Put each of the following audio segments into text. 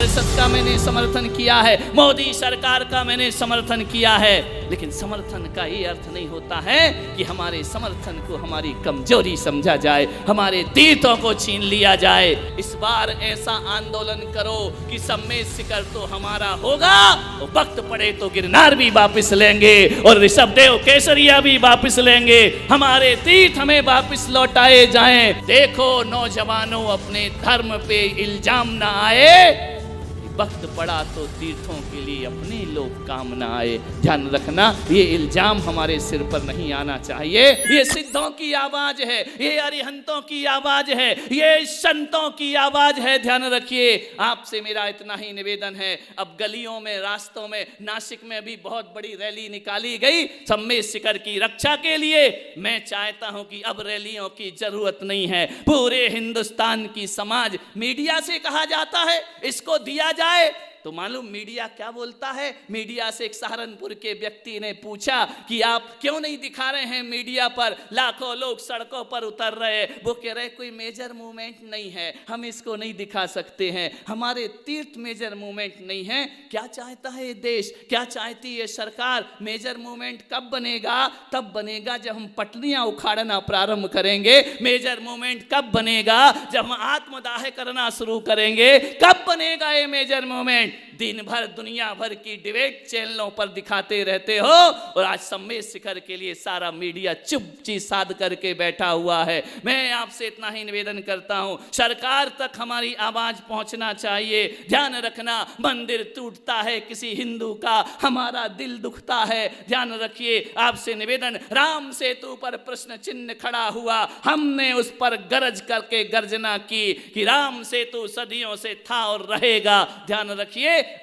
संसद का मैंने समर्थन किया है, मोदी सरकार का मैंने समर्थन किया है, लेकिन समर्थन का ये अर्थ नहीं होता है कि हमारे समर्थन को हमारी कमजोरी समझा जाए, हमारे तीर्थों को छीन लिया जाए। इस बार ऐसा आंदोलन करो कि सम्मेद शिखर तो हमारा होगा, और वक्त पड़े तो गिरनार भी वापस लेंगे और ऋषभदेव केसरिया भी वापस लेंगे, हमारे तीर्थ हमें वापस लौटाए जाएं। देखो नौजवानों, अपने धर्म पे इल्जाम ना आए, वक्त पड़ा तो तीर्थों के लिए अपने लोग काम ना आए। ध्यान रखना, ये इल्जाम हमारे सिर पर नहीं आना चाहिए। ये सिद्धों की आवाज है, ये अरिहंतों की आवाज है, ये संतों की आवाज है। ध्यान रखिए, आपसे मेरा इतना ही निवेदन है। अब गलियों में, रास्तों में, नासिक में भी बहुत बड़ी रैली निकाली गई सम्मेद शिखर की रक्षा के लिए। मैं चाहता हूं कि अब रैलियों की जरूरत नहीं है। पूरे हिंदुस्तान की समाज, मीडिया से कहा जाता है इसको दिया जाए, तो मालूम मीडिया क्या बोलता है। मीडिया से एक सहारनपुर के व्यक्ति ने पूछा कि आप क्यों नहीं दिखा रहे हैं मीडिया पर, लाखों लोग सड़कों पर उतर रहे। वो कह रहे कोई मेजर मूवमेंट नहीं है, हम इसको नहीं दिखा सकते हैं, हमारे तीर्थ मेजर मूवमेंट नहीं है। क्या चाहता है ये देश, क्या चाहती है सरकार? मेजर मूवमेंट कब बनेगा? तब बनेगा जब हम पटरियां उखाड़ना प्रारंभ करेंगे। मेजर मूवमेंट कब बनेगा? जब हम आत्मदाह करना शुरू करेंगे। कब बनेगा ये मेजर मूवमेंट? दिन भर दुनिया भर की डिबेट चैनलों पर दिखाते रहते हो, और आज सम्मेद शिखर के लिए सारा मीडिया चुपची साध करके बैठा हुआ है। मैं आपसे इतना ही निवेदन करता हूं, सरकार तक हमारी आवाज पहुंचना चाहिए। ध्यान रखना, मंदिर टूटता है किसी हिंदू का, हमारा दिल दुखता है। ध्यान रखिए, आपसे निवेदन, राम सेतु पर प्रश्न चिन्ह खड़ा हुआ, हमने उस पर गरज करके गर्जना की कि राम सेतु सदियों से था और रहेगा। ध्यान रखिए,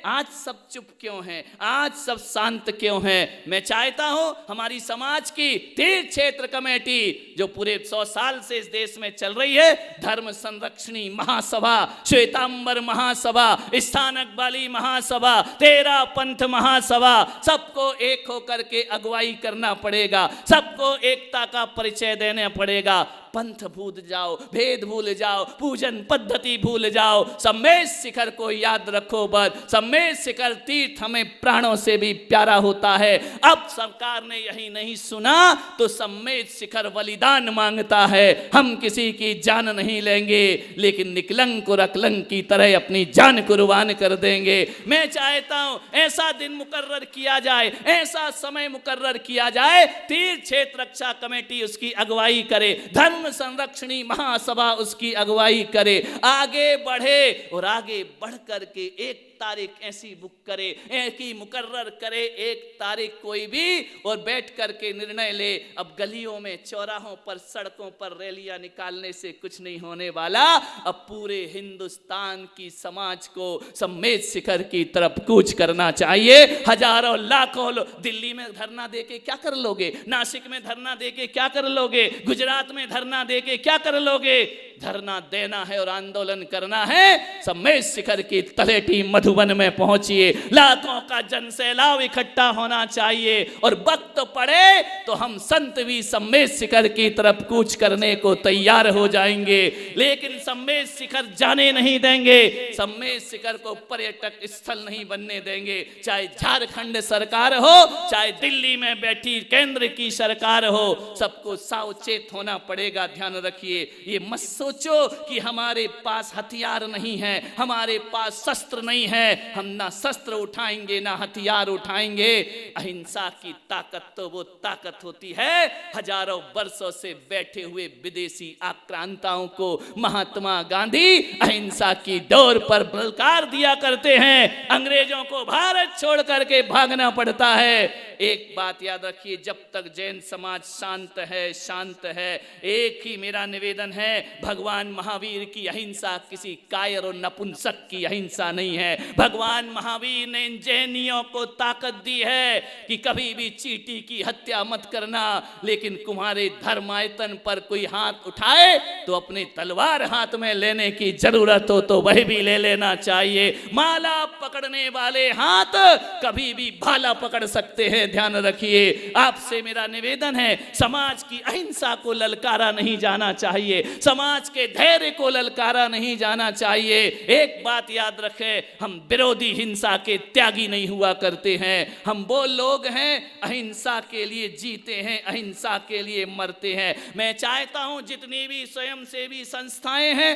आज सब चुप क्यों हैं? आज सब शांत क्यों हैं? मैं चाहता हूं हमारी समाज की तीर्थ क्षेत्र कमेटी, जो पूरे 100 साल से इस देश में चल रही है, धर्म संरक्षणी महासभा, श्वेतांबर महासभा, स्थानक वाली महासभा, 13 पंथ महासभा, सबको एक होकर के अगुवाई करना पड़ेगा, सबको एकता का परिचय देना पड़ेगा। पंथ भूल जाओ, भेद भूल जाओ, पूजन पद्धति भूल जाओ, सम्मेद शिखर को याद रखो। बस सम्मेद शिखर तीर्थ हमें प्राणों से भी प्यारा होता है। अब सरकार ने यही नहीं सुना तो सम्मेद शिखर बलिदान मांगता है। हम किसी की जान नहीं लेंगे, लेकिन निकलंक और अकलंक की तरह अपनी जान कुर्बान कर देंगे। मैं चाहता हूं ऐसा दिन मुकर्रर किया जाए, ऐसा समय मुकर्रर किया जाए, तीर्थ क्षेत्र रक्षा कमेटी उसकी अगुवाई करे, धर्म संरक्षणी महासभा उसकी अगुवाई करे, आगे बढ़े और आगे बढ़ करके एक तारीख ऐसी बुक करे, एक ही मुकर्रर करे, एक तारीख कोई भी, और बैठ करके निर्णय ले। अब गलियों में, चौराहों पर, सड़कों पर रैलियां निकालने से कुछ नहीं होने वाला। अब पूरे हिंदुस्तान की समाज को सम्मेद शिखर की तरफ कूच करना चाहिए। हजारों लाखों लोग दिल्ली में धरना देके क्या कर लोगे? नासिक में धरना देके क्या कर लोगे? गुजरात में धरना देके क्या कर लोगे? धरना देना है और आंदोलन करना है। सम्मेद शिखर की तलेटी मधुबन में पहुंचिए, लाखों का जनसैलाब इकट्ठा होना चाहिए, और वक्त पड़े तो हम संत भी सम्मेद शिखर की तरफ कूच करने को तैयार हो जाएंगे। लेकिन सम्मेद शिखर जाने नहीं देंगे, सम्मेद शिखर को पर्यटक स्थल नहीं बनने देंगे। चाहे झारखंड सरकार हो, चाहे दिल्ली में बैठी केंद्र की सरकार हो, सबको सावचेत होना पड़ेगा। ध्यान रखिए, ये मत सोचो कि हमारे पास हथियार नहीं है, हमारे पास शस्त्र नहीं है, हम ना शस्त्र उठाएंगे ना हथियार उठाएंगे। अहिंसा की ताकत तो वो ताकत होती है, हजारों वर्षों से बैठे हुए विदेशी आक्रांताओं को महात्मा गांधी अहिंसा की डोर पर बलकार दिया करते हैं। अंग्रेजों को भारत छोड़ करके भागना पड़ता है। एक बात याद रखिए, जब तक जैन समाज शांत है, शांत है, एक ही मेरा निवेदन है, भगवान महावीर की अहिंसा किसी कायर और नपुंसक की अहिंसा नहीं है। भगवान महावीर ने इन जैनियों को ताकत दी है कि कभी भी चींटी की हत्या मत करना, लेकिन तुम्हारे धर्मायतन पर कोई हाथ उठाए तो अपनी तलवार हाथ में लेने की जरूरत हो तो वह भी ले लेना चाहिए। माला पकड़ने वाले हाथ कभी भी भाला पकड़ सकते हैं। हैं। ध्यान रखिए, आपसे मेरा निवेदन है, समाज की अहिंसा को ललकारा नहीं जाना चाहिए, समाज के धैर्य को ललकारा नहीं जाना चाहिए। एक बात याद रखें, हम विरोधी हिंसा के त्यागी नहीं हुआ करते हैं। हम वो लोग हैं अहिंसा के लिए जीते हैं, अहिंसा के लिए मरते हैं। मैं चाहता हूं जितनी भी स्वयंसेवी संस्थाएं हैं,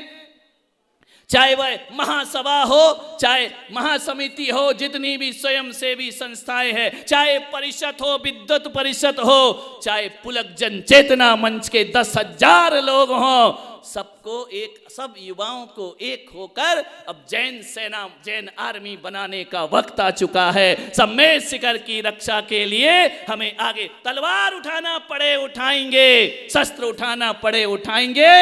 चाहे वह महासभा हो, चाहे महासमिति हो, जितनी भी स्वयंसेवी संस्थाएं हैं, चाहे परिषद हो, विद्युत परिषद हो, चाहे पुलक जन चेतना मंच के 10,000 लोग हों, सबको एक, सब युवाओं को एक होकर अब जैन सेना, जैन आर्मी बनाने का वक्त आ चुका है। सम्मेद शिखर की रक्षा के लिए हमें आगे तलवार उठाना पड़े उठाएंगे, शस्त्र उठाना पड़े उठाएंगे,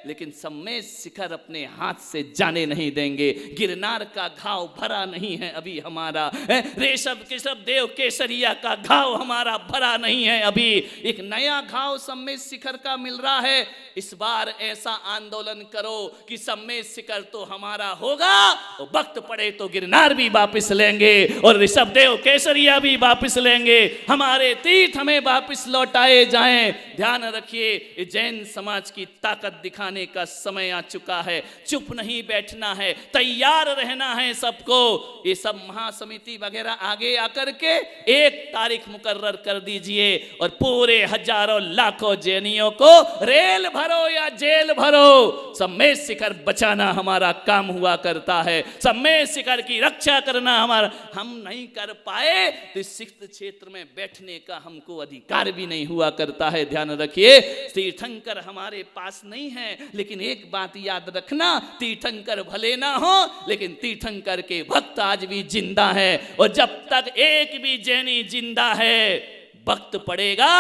लेकिन सम्मेद शिखर अपने हाथ से जाने नहीं देंगे। गिरनार का घाव भरा नहीं है अभी हमारा, ऋषभ केशव देव केसरिया का घाव हमारा भरा नहीं है अभी। एक नया घाव सम्मेद शिखर का मिल रहा है। इस बार ऐसा आंदोलन करो कि सम्मेद शिखर तो हमारा होगा, और वक्त पड़े तो गिरनार भी वापस लेंगे और ऋषभ देव केसरिया भी वापस लेंगे। हमारे तीर्थ हमें वापस लौटाए जाएं। ध्यान रखिए, जैन समाज की ताकत दिखाने का समय आ चुका है। चुप नहीं बैठना है, तैयार रहना है सबको। ये सब महासमिति वगैरह आगे आकर के एक तारीख मुकर्रर कर दीजिए और पूरे हजारों लाखों जैनियों को रेल भरो या जेल भरो। सम्मेद शिखर बचाना हमारा काम हुआ करता है, सम्मेद शिखर की रक्षा करना हमारा। हम नहीं कर पाए तो सिक्त क्षेत्र में बैठने का हमको अधिकार भी नहीं हुआ करता है। ध्यान रखिए, तीर्थंकर हमारे पास नहीं है, लेकिन एक बात याद रखना, तीर्थंकर भले ना हो लेकिन तीर्थंकर के भक्त आज भी जिंदा है। और जब तक एक भी जैनी जिंदा है, वक्त पड़ेगा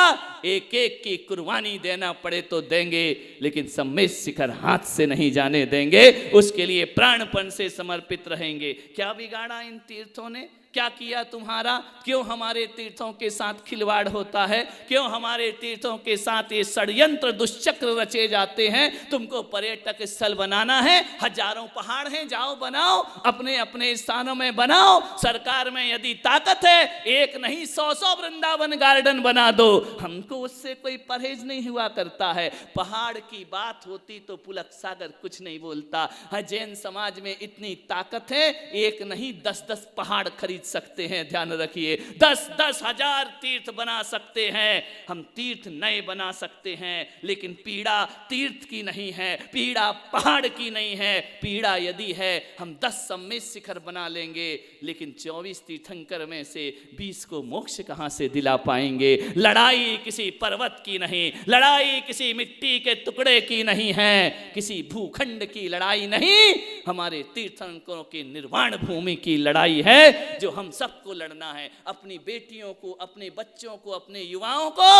एक एक की कुर्बानी देना पड़े तो देंगे, लेकिन सम्मेद शिखर हाथ से नहीं जाने देंगे। उसके लिए प्राणपण से समर्पित रहेंगे। क्या बिगाड़ा इन तीर्थों ने? क्या किया तुम्हारा? क्यों हमारे तीर्थों के साथ खिलवाड़ होता है? क्यों हमारे तीर्थों के साथ ये षड्यंत्र दुष्चक्र रचे जाते हैं? तुमको पर्यटक स्थल बनाना है, हजारों पहाड़ हैं, जाओ बनाओ, अपने अपने स्थानों में बनाओ। सरकार में यदि ताकत है, एक नहीं 100 वृंदावन गार्डन बना दो। हमको उससे कोई परहेज नहीं हुआ करता है। पहाड़ की बात होती तो पुलक सागर कुछ नहीं बोलता। जैन समाज में इतनी ताकत है, एक नहीं 10-10 पहाड़ खरीद सकते हैं। ध्यान रखिए, 10-10 हजार तीर्थ बना सकते हैं। हम तीर्थ नए बना सकते हैं, लेकिन पीड़ा तीर्थ की नहीं है, पीड़ा पहाड़ की नहीं है। पीड़ा यदि है, हम 10 सम्मेद शिखर बना लेंगे, लेकिन 24 तीर्थंकर में से 20 को मोक्ष कहां से दिला पाएंगे? लड़ाई किसी पर्वत की नहीं, लड़ाई किसी मिट्टी के टुकड़े की नहीं है, किसी भूखंड की लड़ाई नहीं, हमारे तीर्थंकरों की निर्वाण भूमि की लड़ाई है, जो हम सबको लड़ना है। अपनी बेटियों को, अपने बच्चों को, अपने युवाओं को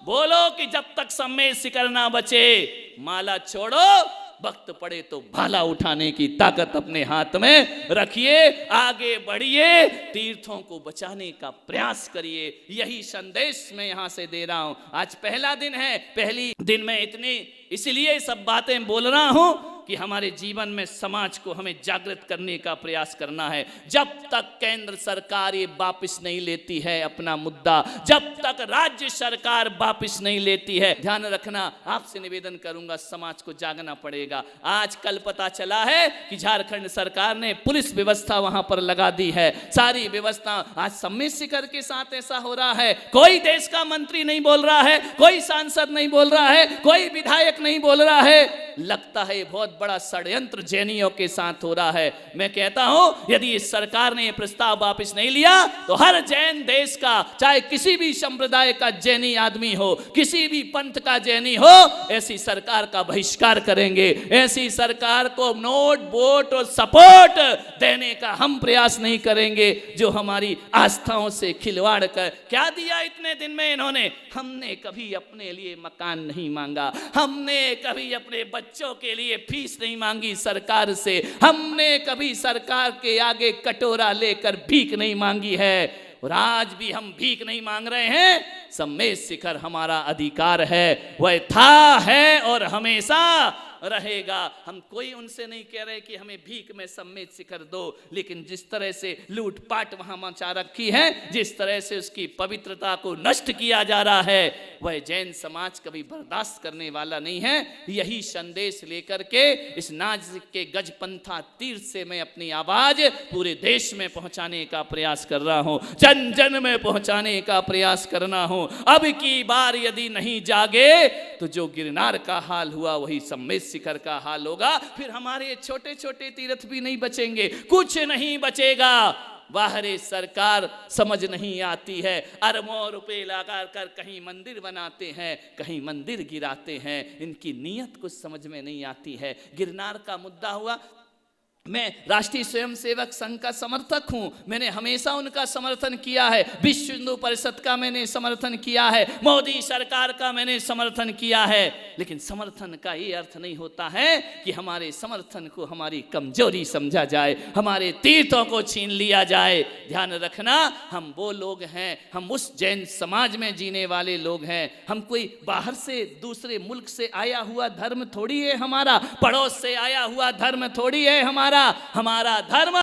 बोलो कि जब तक सम्मेद शिखर ना बचे, माला छोड़ो, वक्त पड़े तो भाला उठाने की ताकत अपने हाथ में रखिए, आगे बढ़िए, तीर्थों को बचाने का प्रयास करिए। यही संदेश मैं यहां से दे रहा हूं। आज पहला दिन है, पहली दिन में इतनी इसलिए सब बातें बोल रहा हूं कि हमारे जीवन में समाज को हमें जागृत करने का प्रयास करना है। जब तक केंद्र सरकार ये वापस नहीं लेती है अपना मुद्दा, जब तक राज्य सरकार वापस नहीं लेती है, ध्यान रखना, आपसे निवेदन करूंगा, समाज को जागना पड़ेगा। आज कल पता चला है कि झारखंड सरकार ने पुलिस व्यवस्था वहां पर लगा दी है, सारी व्यवस्था। आज सम्मेद शिखर के साथ ऐसा हो रहा है, कोई देश का मंत्री नहीं बोल रहा है, कोई सांसद नहीं बोल रहा है, कोई विधायक नहीं बोल रहा है। लगता है बहुत बड़ा षड्यंत्र जैनियों के साथ हो रहा है। मैं कहता हूं, यदि इस सरकार ने यह प्रस्ताव वापस नहीं लिया तो हर जैन देश का, चाहे किसी भी संप्रदाय का जैनी आदमी हो, किसी भी पंथ का जैनी हो, ऐसी सरकार का बहिष्कार करेंगे। ऐसी सरकार को नोट वोट और सपोर्ट देने का हम प्रयास नहीं करेंगे, जो हमारी आस्थाओं से खिलवाड़ कर। क्या दिया इतने दिन में इन्होंने? हमने कभी अपने लिए मकान नहीं मांगा, हमने कभी अपने बच्चों के लिए फीस नहीं मांगी सरकार से, हमने कभी सरकार के आगे कटोरा लेकर भीख नहीं मांगी है, और आज भी हम भीख नहीं मांग रहे हैं। सम्मेद शिखर हमारा अधिकार है, वह था, है और हमेशा रहेगा। हम कोई उनसे नहीं कह रहे कि हमें भीख में सम्मेत शिखर दो, लेकिन जिस तरह से लूटपाट वहां मचा रखी है, जिस तरह से उसकी पवित्रता को नष्ट किया जा रहा है, वह जैन समाज कभी बर्दाश्त करने वाला नहीं है। यही संदेश लेकर के इस नासिक के गजपंथा तीर्थ से मैं अपनी आवाज पूरे देश में पहुंचाने का प्रयास कर रहा हूं, जन जन में पहुंचाने का प्रयास करना हूं। अब की बार यदि नहीं जागे तो जो गिरनार का हाल हुआ वही सम्मेत शिखर का हाल होगा। फिर हमारे छोटे छोटे तीर्थ भी नहीं बचेंगे, कुछ नहीं बचेगा। बाहरी सरकार समझ नहीं आती है, अरबों रुपए लगा कर कहीं मंदिर बनाते हैं, कहीं मंदिर गिराते हैं, इनकी नीयत कुछ समझ में नहीं आती है। गिरनार का मुद्दा हुआ, मैं राष्ट्रीय स्वयंसेवक संघ का समर्थक हूं, मैंने हमेशा उनका समर्थन किया है, विश्व हिंदू परिषद का मैंने समर्थन किया है, मोदी सरकार का मैंने समर्थन किया है, लेकिन समर्थन का ये अर्थ नहीं होता है कि हमारे समर्थन को हमारी कमजोरी समझा जाए, हमारे तीर्थों को छीन लिया जाए। ध्यान रखना, हम वो लोग हैं, हम उस जैन समाज में जीने वाले लोग हैं। हम कोई बाहर से दूसरे मुल्क से आया हुआ धर्म थोड़ी है हमारा, पड़ोस से आया हुआ धर्म थोड़ी है हमारा। हमारा धर्म